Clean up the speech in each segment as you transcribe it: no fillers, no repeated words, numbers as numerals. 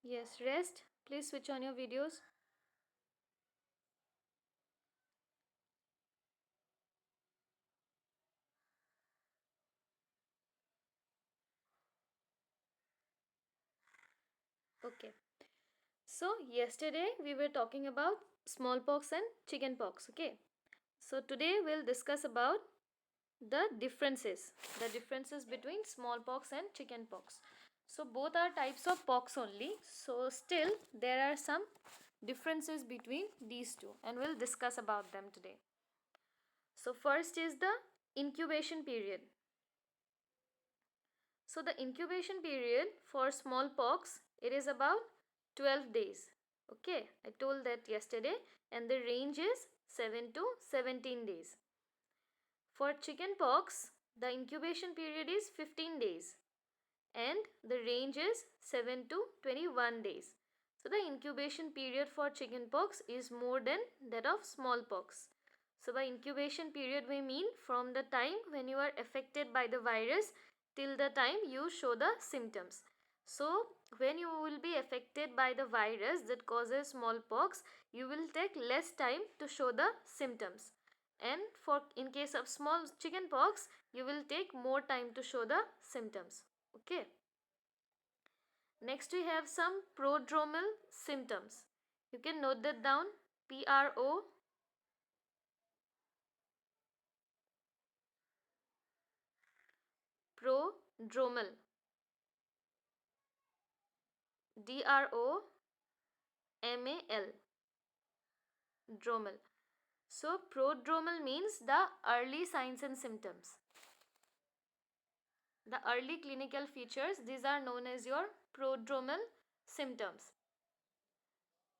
Yes, rest. Please switch on your videos. Okay. So, yesterday we were talking about smallpox and chickenpox. Okay. So, today we'll discuss about the differences between smallpox and chickenpox. So, both are types of pox only. So, still there are some differences between these two, and we'll discuss about them today. So, first is the incubation period. So the incubation period for smallpox, it is about 12 days. Okay, I told that yesterday, and the range is 7 to 17 days. For chickenpox, the incubation period is 15 days and the range is 7 to 21 days. So the incubation period for chickenpox is more than that of smallpox. So by incubation period we mean from the time when you are affected by the virus till the time you show the symptoms. So when you will be affected by the virus that causes smallpox, you will take less time to show the symptoms. And for in case of small chickenpox, you will take more time to show the symptoms. Okay. Next we have some prodromal symptoms. You can note that down. PRO prodromal. DROMAL. Dromal. So prodromal means the early signs and symptoms. The early clinical features, these are known as your prodromal symptoms.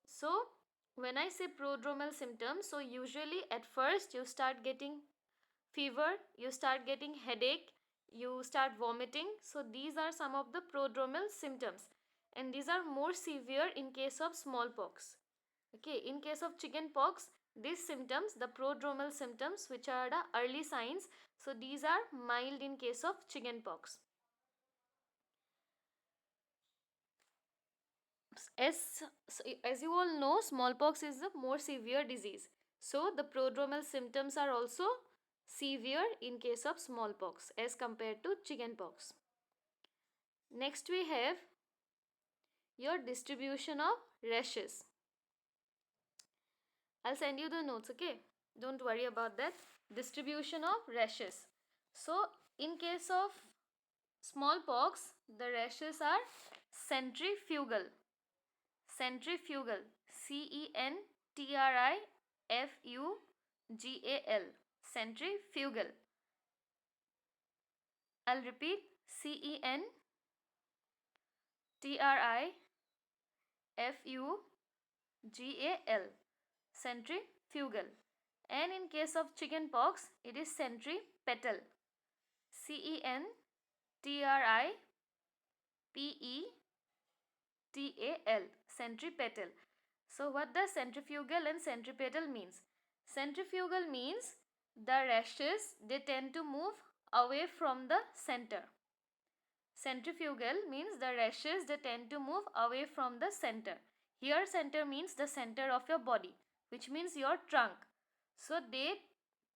So when I say prodromal symptoms, so usually at first you start getting fever, you start getting headache, you start vomiting. So these are some of the prodromal symptoms, and these are more severe in case of smallpox. Okay, in case of chickenpox, these symptoms, the prodromal symptoms, which are the early signs, so these are mild in case of chickenpox. As you all know, smallpox is a more severe disease. So the prodromal symptoms are also severe in case of smallpox as compared to chickenpox. Next we have your distribution of rashes. I'll send you the notes, okay? Don't worry about that. Distribution of rashes. So in case of smallpox, the rashes are centrifugal. Centrifugal. CENTRIFUGAL. Centrifugal. I'll repeat. CENTRIFUGAL. Centrifugal. And in case of chickenpox, it is centripetal. CENTRIPETAL. Centripetal. So what does centrifugal and centripetal means? Centrifugal means the rashes, they tend to move away from the center. Centrifugal means the rashes, they tend to move away from the center. Here center means the center of your body, which means your trunk. So they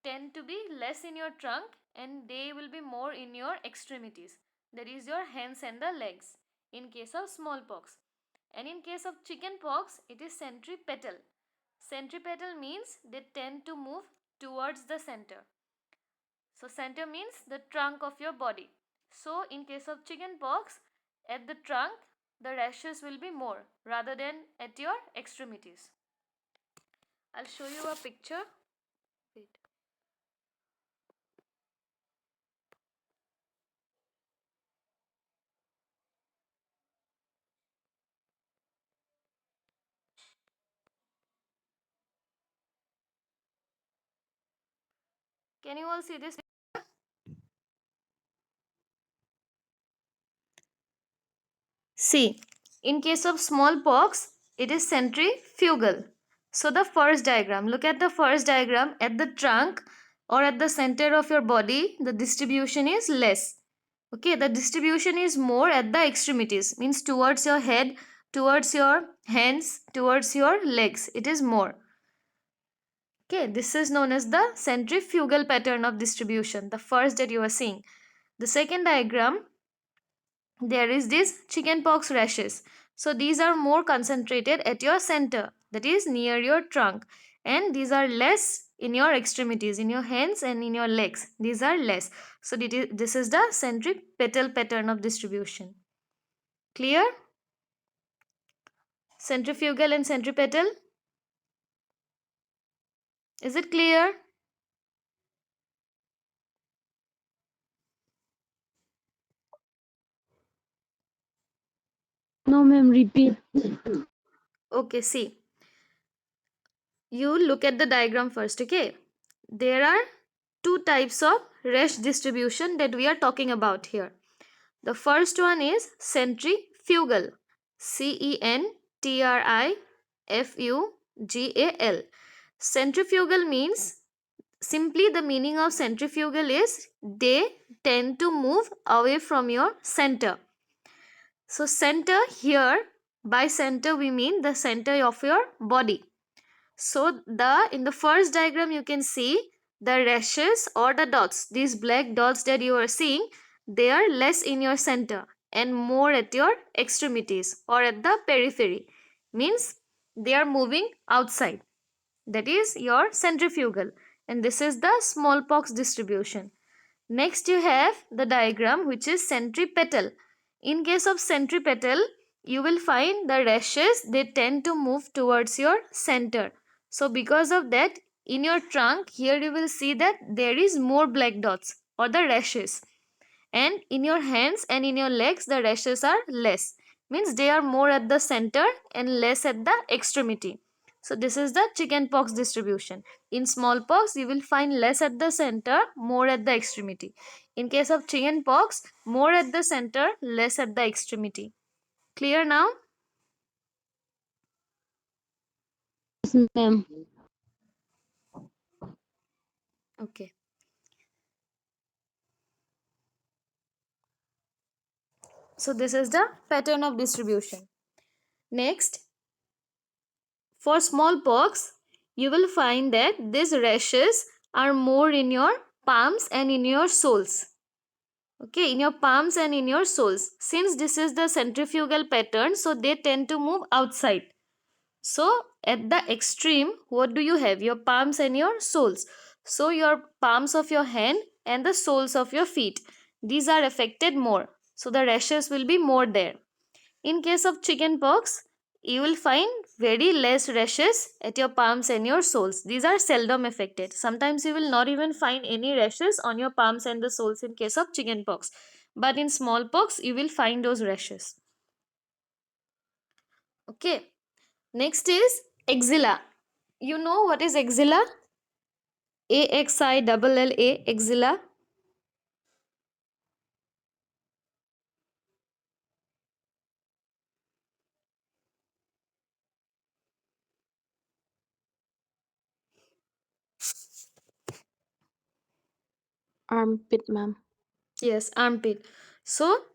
tend to be less in your trunk and they will be more in your extremities. That is your hands and the legs in case of smallpox. And in case of chickenpox, it is centripetal. Centripetal means they tend to move towards the center. So center means the trunk of your body. So in case of chickenpox, at the trunk, the rashes will be more rather than at your extremities. I'll show you a picture. Wait. Can you all see this? See, in case of smallpox, it is centrifugal. So the first diagram, look at the first diagram. At the trunk or at the center of your body, the distribution is less. Okay, the distribution is more at the extremities, means towards your head, towards your hands, towards your legs. It is more. Okay, this is known as the centrifugal pattern of distribution, the first that you are seeing. The second diagram, there is this chickenpox rashes. So these are more concentrated at your center, that is near your trunk, and these are less in your extremities, in your hands and in your legs. These are less. So this is the centripetal pattern of distribution. Clear? Centrifugal and centripetal. Is it clear? No, ma'am, repeat. Okay, see. You look at the diagram first, okay? There are two types of rash distribution that we are talking about here. The first one is centrifugal. CENTRIFUGAL. Centrifugal means, simply the meaning of centrifugal is they tend to move away from your center. So center here, by center we mean the center of your body. So in the first diagram you can see the rashes or the dots, these black dots that you are seeing, they are less in your center and more at your extremities or at the periphery. Means they are moving outside. That is your centrifugal, and this is the smallpox distribution. Next you have the diagram which is centripetal. In case of centripetal, you will find the rashes, they tend to move towards your center. So because of that, in your trunk here you will see that there is more black dots or the rashes. And in your hands and in your legs the rashes are less. Means they are more at the center and less at the extremity. So this is the chickenpox distribution. In smallpox, you will find less at the center, more at the extremity. In case of chickenpox, more at the center, less at the extremity. Clear now? Yes, ma'am. Okay. So this is the pattern of distribution. Next, for smallpox, you will find that these rashes are more in your palms and in your soles. Okay, in your palms and in your soles. Since this is the centrifugal pattern, so they tend to move outside. So at the extreme, what do you have? Your palms and your soles. So your palms of your hand and the soles of your feet, these are affected more. So the rashes will be more there. In case of chickenpox, you will find very less rashes at your palms and your soles. These are seldom affected. Sometimes you will not even find any rashes on your palms and the soles in case of chickenpox. But in smallpox, you will find those rashes. Okay. Next is axilla. You know what is axilla? AXILLA, axilla. Armpit, ma'am. Yes, armpit. So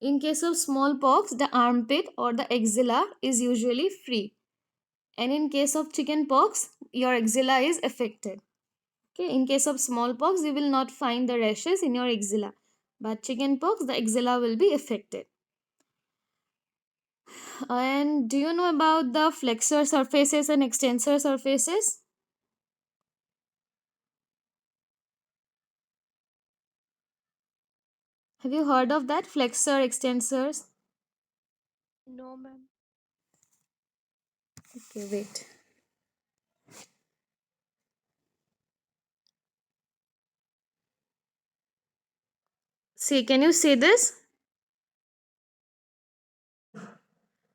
in case of smallpox, the armpit or the axilla is usually free. And in case of chickenpox, your axilla is affected. Okay, in case of smallpox, you will not find the rashes in your axilla. But chickenpox, the axilla will be affected. And do you know about the flexor surfaces and extensor surfaces? Have you heard of that? Flexor, extensors? No, ma'am. Okay, wait. See, can you see this?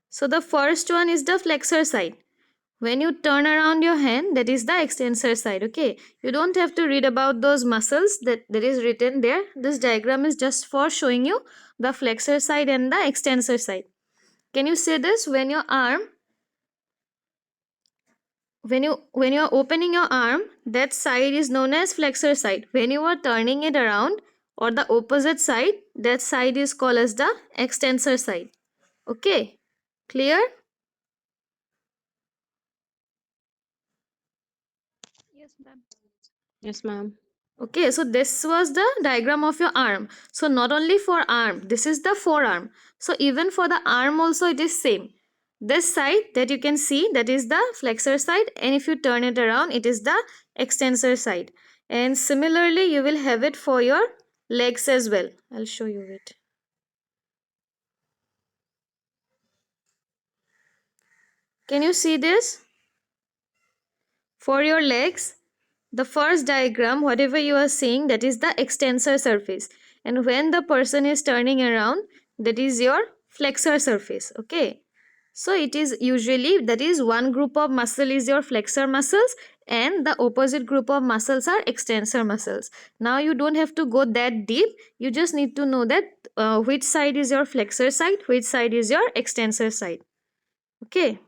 So the first one is the flexor side. When you turn around your hand, that is the extensor side. Okay, you don't have to read about those muscles that is written there. This diagram is just for showing you the flexor side and the extensor side. Can you see this? When your arm, when you are opening your arm, that side is known as flexor side. When you are turning it around or the opposite side, that side is called as the extensor side. Okay, clear? Yes, ma'am. Yes, ma'am. Okay, so this was the diagram of your arm. So not only for arm, this is the forearm. So even for the arm also it is same. This side that you can see, that is the flexor side, and if you turn it around, it is the extensor side. And similarly you will have it for your legs as well. I'll show you it. Can you see this? For your legs, the first diagram, whatever you are seeing, that is the extensor surface. And when the person is turning around, that is your flexor surface. Okay. So it is usually, that is one group of muscle is your flexor muscles and the opposite group of muscles are extensor muscles. Now you don't have to go that deep. You just need to know that which side is your flexor side, which side is your extensor side. Okay.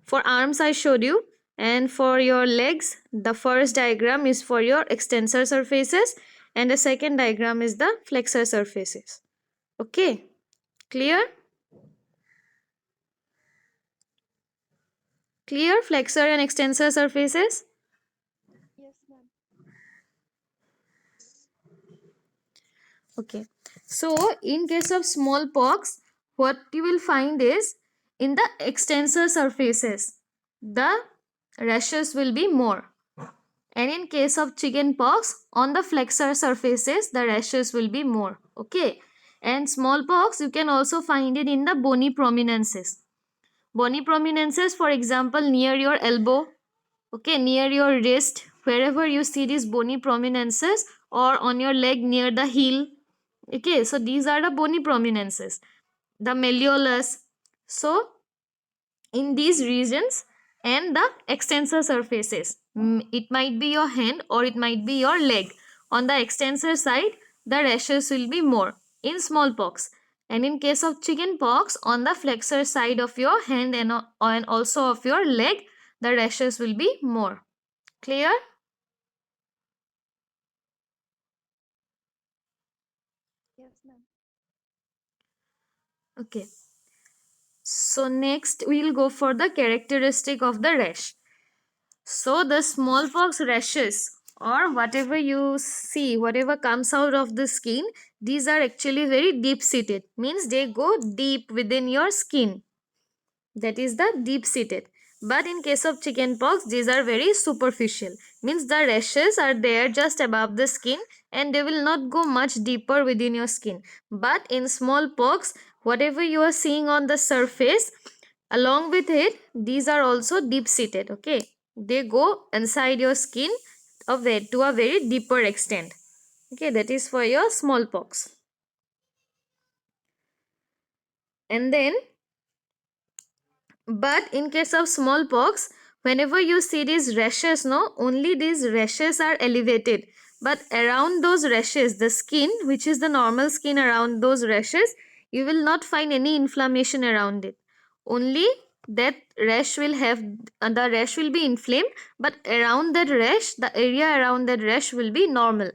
For arms I showed you, and for your legs the first diagram is for your extensor surfaces and the second diagram is the flexor surfaces. Okay, clear? Clear flexor and extensor surfaces? Yes, ma'am. Okay, so in case of smallpox, what you will find is in the extensor surfaces the rashes will be more. And in case of chickenpox, on the flexor surfaces, the rashes will be more. Okay. And smallpox, you can also find it in the bony prominences. Bony prominences, for example, near your elbow, okay, near your wrist, wherever you see these bony prominences, or on your leg near the heel. Okay, so these are the bony prominences. The malleolus. So, in these regions and the extensor surfaces. It might be your hand or it might be your leg. On the extensor side, the rashes will be more in smallpox. And in case of chickenpox, on the flexor side of your hand and also of your leg, the rashes will be more. Clear? Yes, ma'am. Okay. So next we'll go for the characteristic of the rash. So the smallpox rashes or whatever you see, whatever comes out of the skin, these are actually very deep seated. Means they go deep within your skin. That is the deep seated. But in case of chickenpox, these are very superficial. Means the rashes are there just above the skin and they will not go much deeper within your skin. But in smallpox, whatever you are seeing on the surface, along with it, these are also deep seated. Okay, they go inside your skin to a very deeper extent. Okay, that is for your smallpox. And then, but in case of smallpox, whenever you see these rashes, no, only these rashes are elevated. But around those rashes, the skin, which is the normal skin around those rashes, you will not find any inflammation around it. Only that rash will have, the rash will be inflamed, but around that rash, the area around that rash will be normal.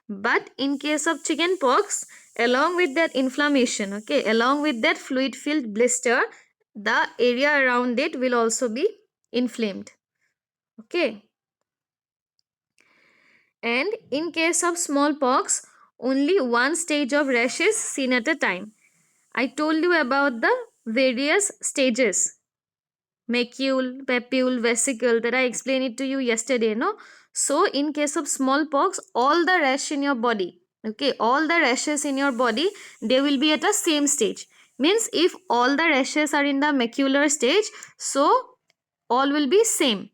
But in case of chickenpox, along with that inflammation, okay, along with that fluid filled blister, the area around it will also be inflamed. Okay. And in case of smallpox, only one stage of rash is seen at a time. I told you about the various stages, macule, papule, vesicle, that I explained it to you yesterday, no? So in case of smallpox, all the rash in your body, okay, all the rashes in your body, they will be at the same stage. Means if all the rashes are in the macular stage, so all will be same.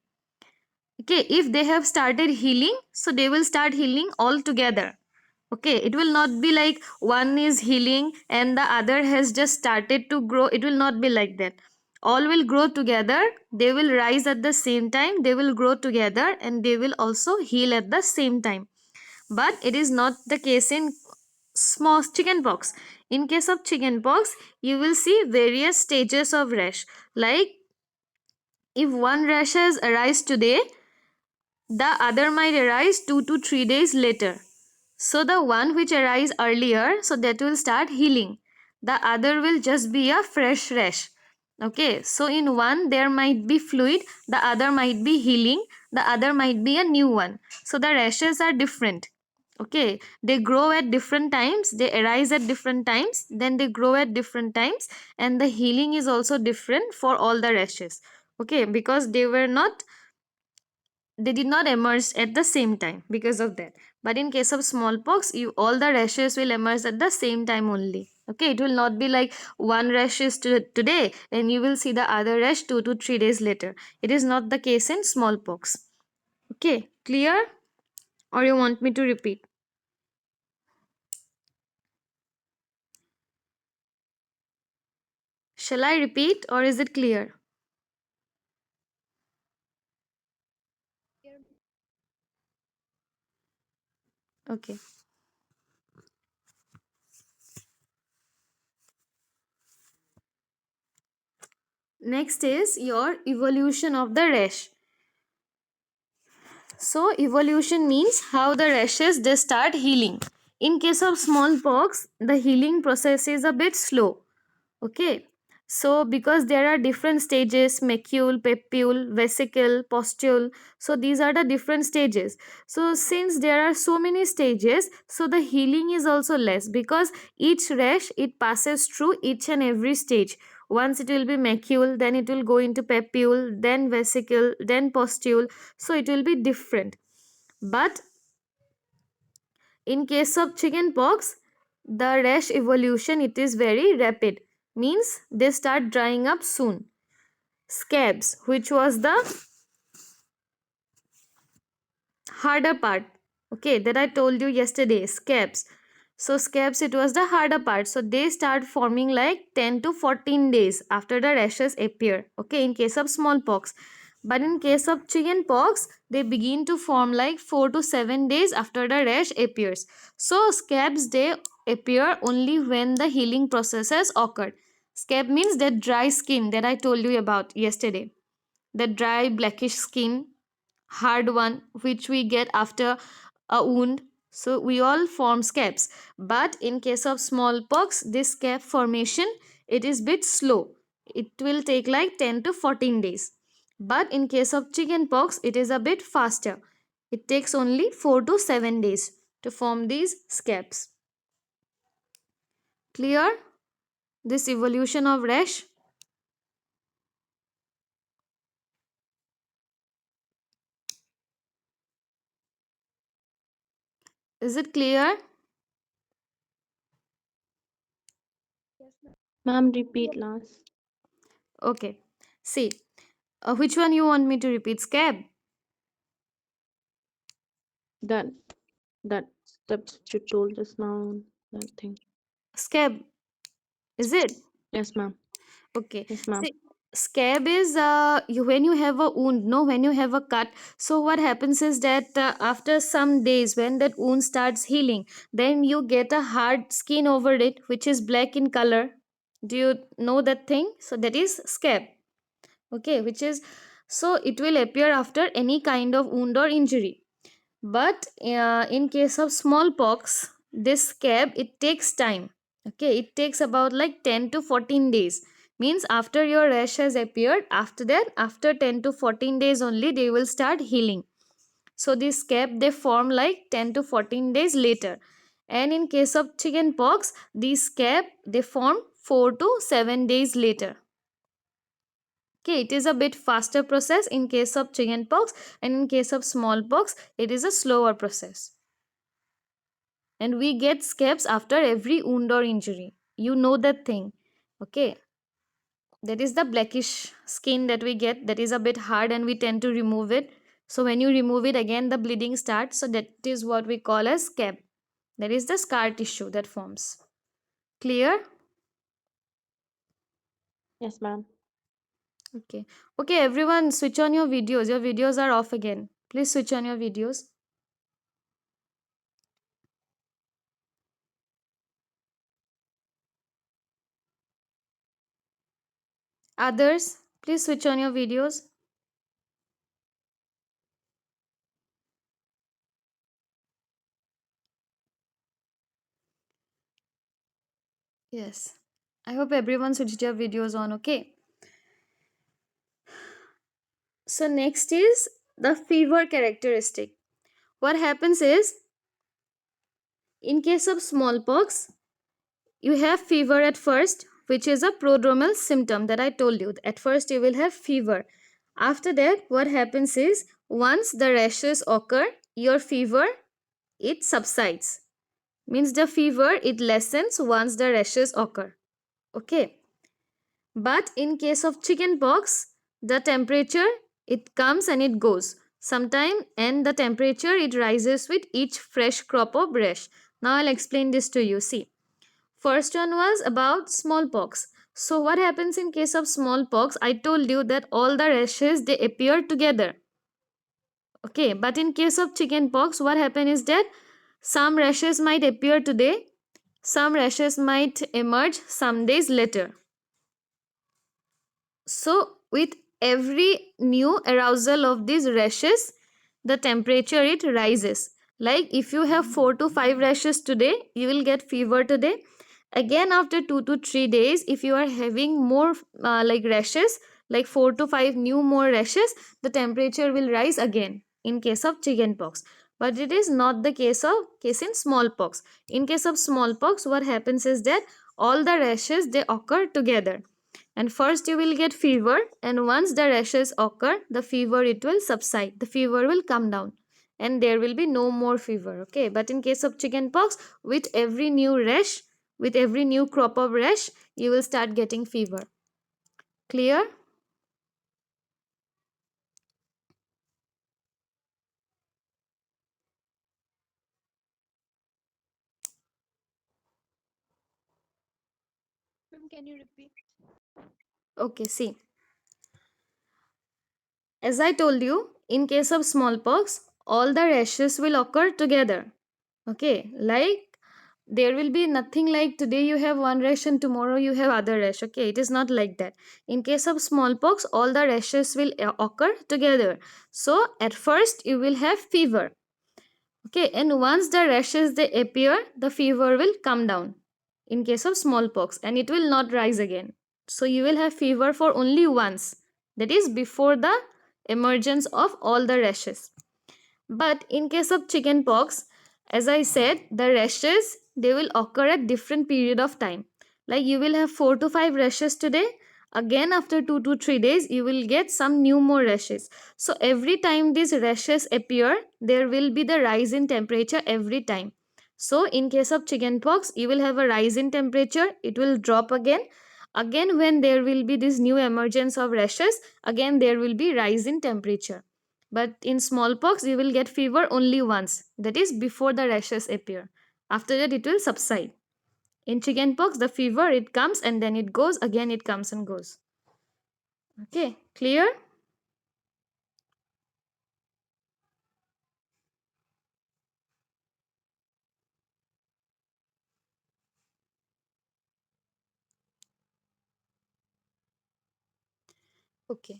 Okay, if they have started healing, so they will start healing all together. Okay, it will not be like one is healing and the other has just started to grow. It will not be like that. All will grow together, they will rise at the same time, they will grow together and they will also heal at the same time. But it is not the case in small chickenpox. In case of chickenpox, you will see various stages of rash. Like if one rash has arise today, the other might arise 2 to 3 days later. So the one which arise earlier, so that will start healing. the other will just be a fresh rash. Okay, so in one there might be fluid, the other might be healing, the other might be a new one. So the rashes are different. Okay, they grow at different times, they arise at different times, then they grow at different times, and the healing is also different for all the rashes. Okay, because they did not emerge at the same time because of that. But in case of smallpox, all the rashes will emerge at the same time only. Okay, it will not be like one rash is today and you will see the other rash 2 to 3 days later. It is not the case in smallpox. Okay, clear? Or you want me to repeat? Shall I repeat or is it clear? Here, Okay. Next is your evolution of the rash. So evolution means how the rashes they start healing. In case of smallpox, the healing process is a bit slow. Okay. So because there are different stages, macule, papule, vesicle, pustule. So these are the different stages. So since there are so many stages, so the healing is also less because each rash it passes through each and every stage. Once it will be macule, then it will go into papule, then vesicle, then pustule. So it will be different. But in case of chickenpox, the rash evolution it is very rapid. Means they start drying up soon. Scabs, which was the harder part, okay, that I told you yesterday, scabs. So scabs it was the harder part. So they start forming like 10 to 14 days after the rashes appear. Okay, in case of smallpox. But in case of chickenpox, they begin to form like 4 to 7 days after the rash appears. So scabs they appear only when the healing process has occurred. Scab means that dry skin that I told you about yesterday. The dry blackish skin, hard one which we get after a wound. So we all form scabs. But in case of smallpox, this scab formation it is bit slow. It will take like 10 to 14 days. But in case of chickenpox, it is a bit faster. It takes only 4 to 7 days to form these scabs. Clear? This evolution of rash? Is it clear? yes, ma'am. Ma'am, repeat last. Okay. See, which one you want me to repeat? Scab? That that steps you told just now. That thing. Scab? Is it? Yes, ma'am. Okay. Yes, ma'am. See, scab is when you have a wound, no, when you have a cut. So what happens is that after some days, when that wound starts healing, then you get a hard skin over it, which is black in color. Do you know that thing? So that is scab. Okay, which is so it will appear after any kind of wound or injury. But in case of smallpox, this scab it takes time. Okay, it takes about like 10 to 14 days. Means after your rash has appeared, after that, after 10 to 14 days only, they will start healing. So this scab they form like 10 to 14 days later. And in case of chickenpox, these scab they form 4 to 7 days later. Okay, it is a bit faster process in case of chickenpox, and in case of smallpox, it is a slower process. And we get scabs after every wound or injury. You know that thing. Okay, that is the blackish skin that we get, that is a bit hard and we tend to remove it. So when you remove it again, the bleeding starts. So that is what we call as scab. That is the scar tissue that forms. Clear? Yes, ma'am. Okay. Okay, everyone switch on your videos. Your videos are off again. Please switch on your videos. Others, please switch on your videos. Yes. I hope everyone switched your videos on, okay? So next is the fever characteristic. What happens is, in case of smallpox, you have fever at first, which is a prodromal symptom that I told you. At first you will have fever. After that, what happens is, once the rashes occur, your fever, it subsides. Means the fever, it lessens once the rashes occur. Okay. But in case of chickenpox, the temperature, it comes and it goes. Sometime, and the temperature, it rises with each fresh crop of rash. Now I'll explain this to you. See, first one was about smallpox. So what happens in case of smallpox? I told you that all the rashes, they appear together. Okay, but in case of chickenpox, what happens is that some rashes might appear today, some rashes might emerge some days later. So with every new arousal of these rashes, the temperature, it rises. Like if you have 4 to 5 rashes today, you will get fever today. Again, after 2 to 3 days, if you are having more like rashes, like 4 to 5 new more rashes, the temperature will rise again in case of chickenpox. But it is not the case in smallpox. In case of smallpox, what happens is that all the rashes, they occur together, and first you will get fever, and once the rashes occur, the fever, it will subside, the fever will come down, and there will be no more fever. Okay, but in case of chickenpox, with every new rash, with every new crop of rash, you will start getting fever. Clear? Ma'am, can you repeat? Okay, see, as I told you, in case of smallpox, all the rashes will occur together. Okay, like there will be nothing like today you have one rash and tomorrow you have other rash. Okay, it is not like that. In case of smallpox, all the rashes will occur together. So at first you will have fever. Okay, and once the rashes, they appear, the fever will come down in case of smallpox, and it will not rise again. So you will have fever for only once, that is before the emergence of all the rashes. But in case of chickenpox, as I said, the rashes, they will occur at different period of time. Like you will have 4 to 5 rashes today. Again, after 2 to 3 days, you will get some new more rashes. So every time these rashes appear, there will be the rise in temperature every time. So in case of chickenpox, you will have a rise in temperature. It will drop again. Again, when there will be this new emergence of rashes, again there will be rise in temperature. But in smallpox, you will get fever only once, that is before the rashes appear. After that, it will subside. In chickenpox, the fever, it comes and then it goes, again it comes and goes. Okay, clear? Okay.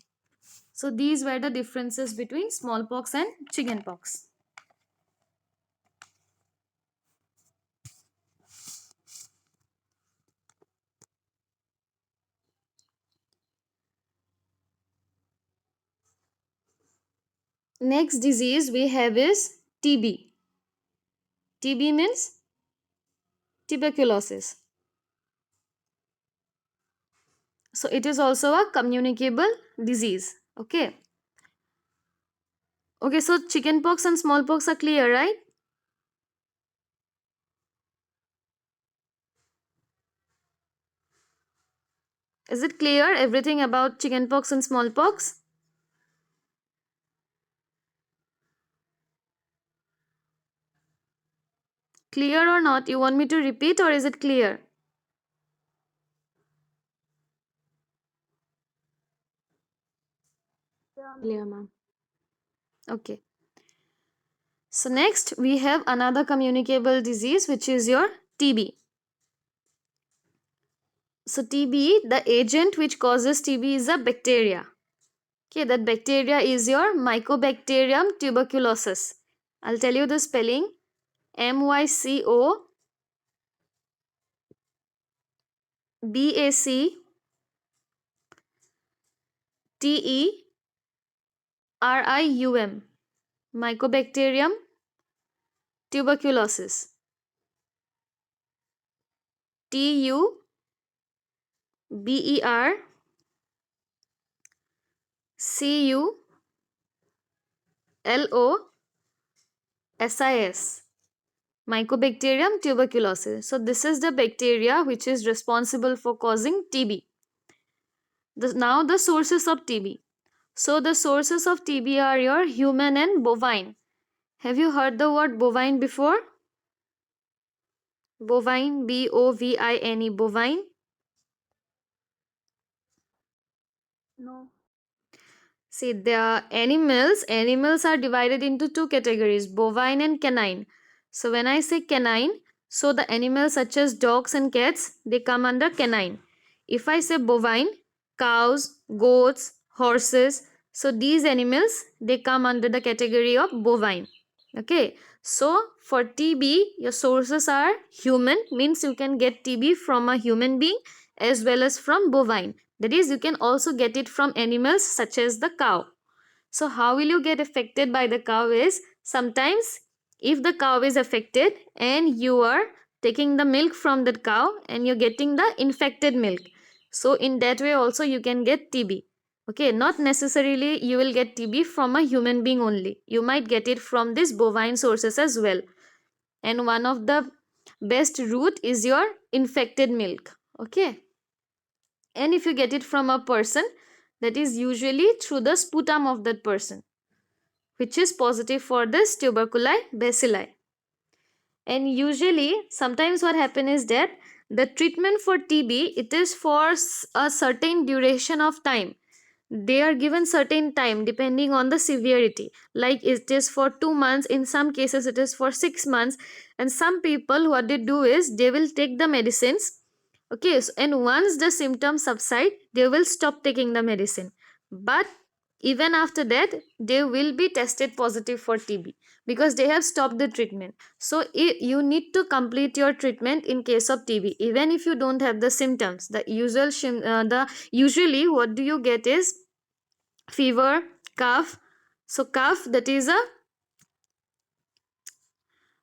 So these were the differences between smallpox and chickenpox. Next disease we have is TB. TB means tuberculosis. So it is also a communicable disease. Okay. Okay, so chickenpox and smallpox are clear, right? Is it clear everything about chickenpox and smallpox? Clear or not? You want me to repeat or is it clear? Clear, ma'am. Okay. So next we have another communicable disease, which is your TB. So TB, the agent which causes TB is a bacteria. Okay, that bacteria is your Mycobacterium tuberculosis. I'll tell you the spelling. BACTERIUM, Mycobacterium tuberculosis. TUBERCULOSIS, Mycobacterium tuberculosis. So this is the bacteria which is responsible for causing TB. Now the sources of TB. So the sources of TB are your human and bovine. Have you heard the word bovine before? Bovine, B-O-V-I-N-E, bovine. No. See, the animals are divided into two categories, bovine and canine. So when I say canine, so the animals such as dogs and cats, they come under canine. If I say bovine, cows, goats, horses, so these animals, they come under the category of bovine. Okay, so for TB, your sources are human, means you can get TB from a human being as well as from bovine. That is, you can also get it from animals such as the cow. So how will you get affected by the cow is, sometimes if the cow is affected and you are taking the milk from that cow and you're getting the infected milk. So in that way also you can get TB. Okay, not necessarily you will get TB from a human being only. You might get it from these bovine sources as well. And one of the best route is your infected milk. Okay. And if you get it from a person, that is usually through the sputum of that person, which is positive for this tuberculosis bacilli. And usually sometimes what happens is that the treatment for TB, it is for a certain duration of time. They are given certain time depending on the severity, like it is for 2 months, in some cases it is for 6 months. And some people, what they do is they will take the medicines. Okay, so, and once the symptoms subside, they will stop taking the medicine. But even after that, they will be tested positive for TB because they have stopped the treatment. So you need to complete your treatment in case of TB, even if you don't have the symptoms. Usually what do you get is fever, cough. So cough, that is a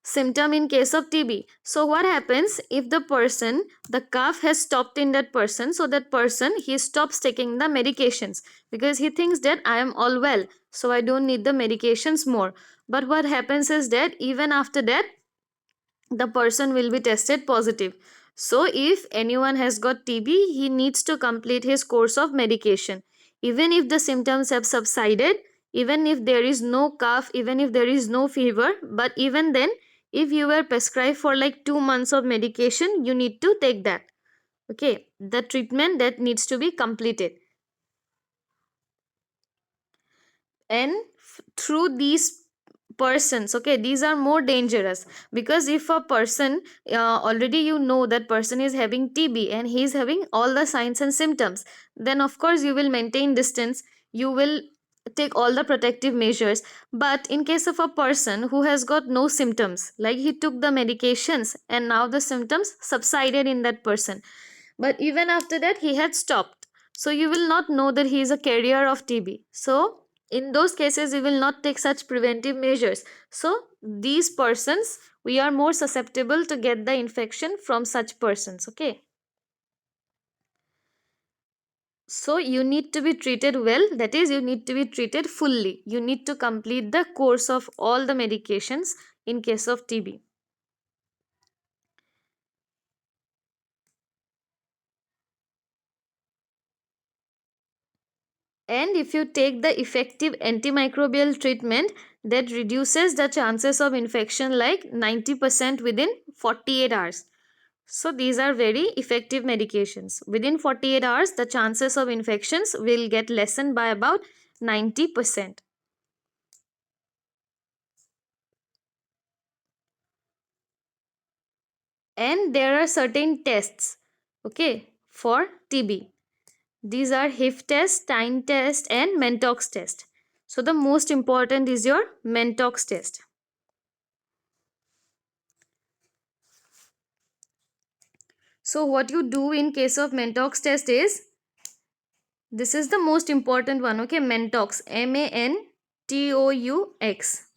symptom in case of TB. So what happens if the cough has stopped in that person, so that person, he stops taking the medications because he thinks that I am all well, so I don't need the medications more. But what happens is that even after that, the person will be tested positive. So if anyone has got TB, he needs to complete his course of medication. Even if the symptoms have subsided, even if there is no cough, even if there is no fever, but even then, if you were prescribed for like 2 months of medication, you need to take that. Okay, the treatment that needs to be completed. And through these persons, okay, these are more dangerous, because if a person, already you know that person is having TB and he is having all the signs and symptoms, then of course you will maintain distance, you will take all the protective measures. But in case of a person who has got no symptoms, like he took the medications and now the symptoms subsided in that person, but even after that he had stopped, so you will not know that he is a carrier of TB. So in those cases we will not take such preventive measures. So these persons, we are more susceptible to get the infection from such persons. Okay, so you need to be treated well, that is, you need to be treated fully, you need to complete the course of all the medications in case of TB. And if you take the effective antimicrobial treatment, that reduces the chances of infection like 90% within 48 hours. So these are very effective medications. Within 48 hours, the chances of infections will get lessened by about 90%. And there are certain tests, okay, for TB. These are HIF test, Tyne test, and Mentox test. So the most important is your Mentox test. So what you do in case of Mantoux test is, this is the most important one, okay? Mantoux, M-A-N-T-O-U-X,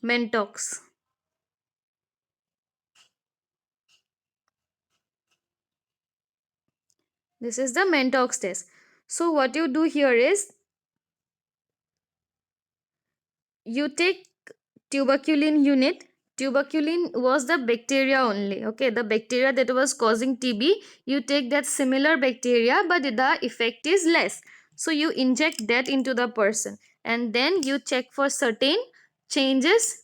Mantoux. This is the Mantoux test. So what you do here is, you take tuberculin unit. Tuberculin was the bacteria only, okay? The bacteria that was causing TB, you take that similar bacteria, but the effect is less. So you inject that into the person, and then you check for certain changes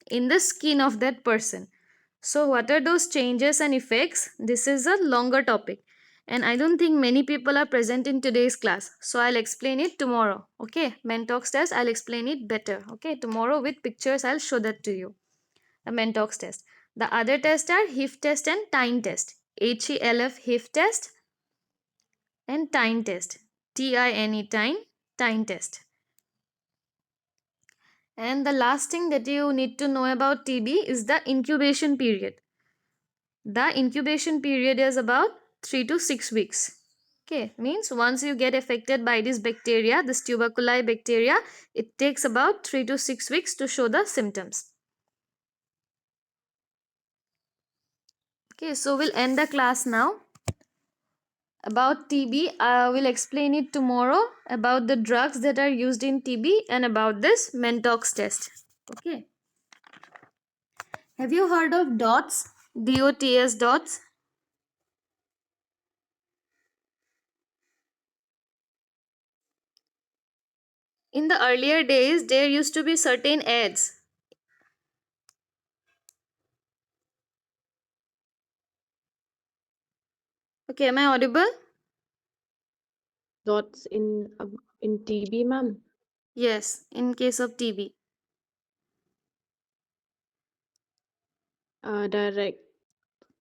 in the skin of that person. So what are those changes and effects? This is a longer topic, and I don't think many people are present in today's class, so I'll explain it tomorrow, okay? Mantoux test, I'll explain it better, okay? Tomorrow with pictures I'll show that to you, the Mantoux test. The other tests are HIF test and Tine test. HELF, HIF test, and Tine test, TINE, Tine test. And the last thing that you need to know about TB is the incubation period. The incubation period is about 3 to 6 weeks. Okay, means once you get affected by this bacteria, this tuberculosis bacteria, it takes about 3 to 6 weeks to show the symptoms. Okay, so we'll end the class now. About TB, I will explain it tomorrow, about the drugs that are used in TB, and about this Mantoux test. Okay. Have you heard of DOTS? DOTS, DOTS? In the earlier days, there used to be certain ads. Okay, am I audible? Dots in TB, ma'am. Yes, in case of TB.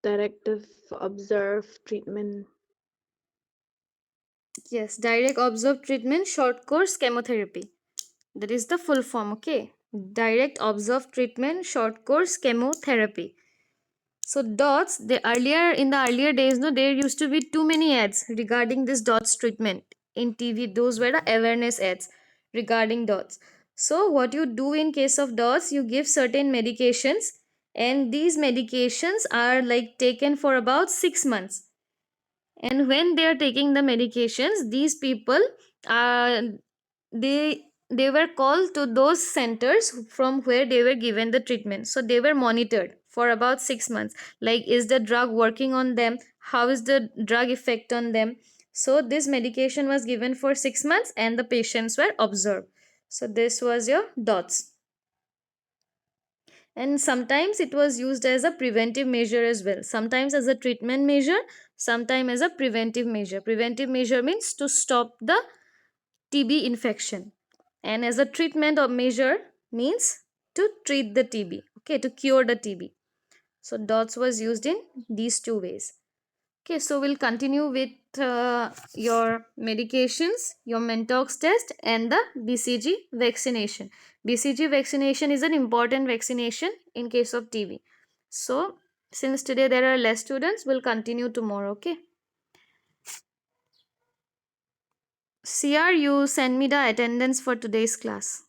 Directive observe treatment. Yes, direct observed treatment, short course chemotherapy. That is the full form, okay? Direct observed treatment, short course chemotherapy. So dots, in the earlier days, no, there used to be too many ads regarding this dots treatment in TV. Those were the awareness ads regarding dots. So what you do in case of dots, you give certain medications, and these medications are like taken for about 6 months. And when they are taking the medications, these people, uh, they were called to those centers from where they were given the treatment. So they were monitored for about 6 months, like is the drug working on them, how is the drug effect on them. So this medication was given for 6 months and the patients were observed. So this was your dots. And sometimes it was used as a preventive measure as well, sometimes as a treatment measure, sometimes as a preventive measure. Preventive measure means to stop the TB infection, and as a treatment or measure means to treat the TB, okay, to cure the TB. So dots was used in these two ways. Okay, so we'll continue with your medications, your Mantoux test, and the BCG vaccination. BCG vaccination is an important vaccination in case of TB. So, since today there are less students, we'll continue tomorrow, okay? CR, you send me the attendance for today's class.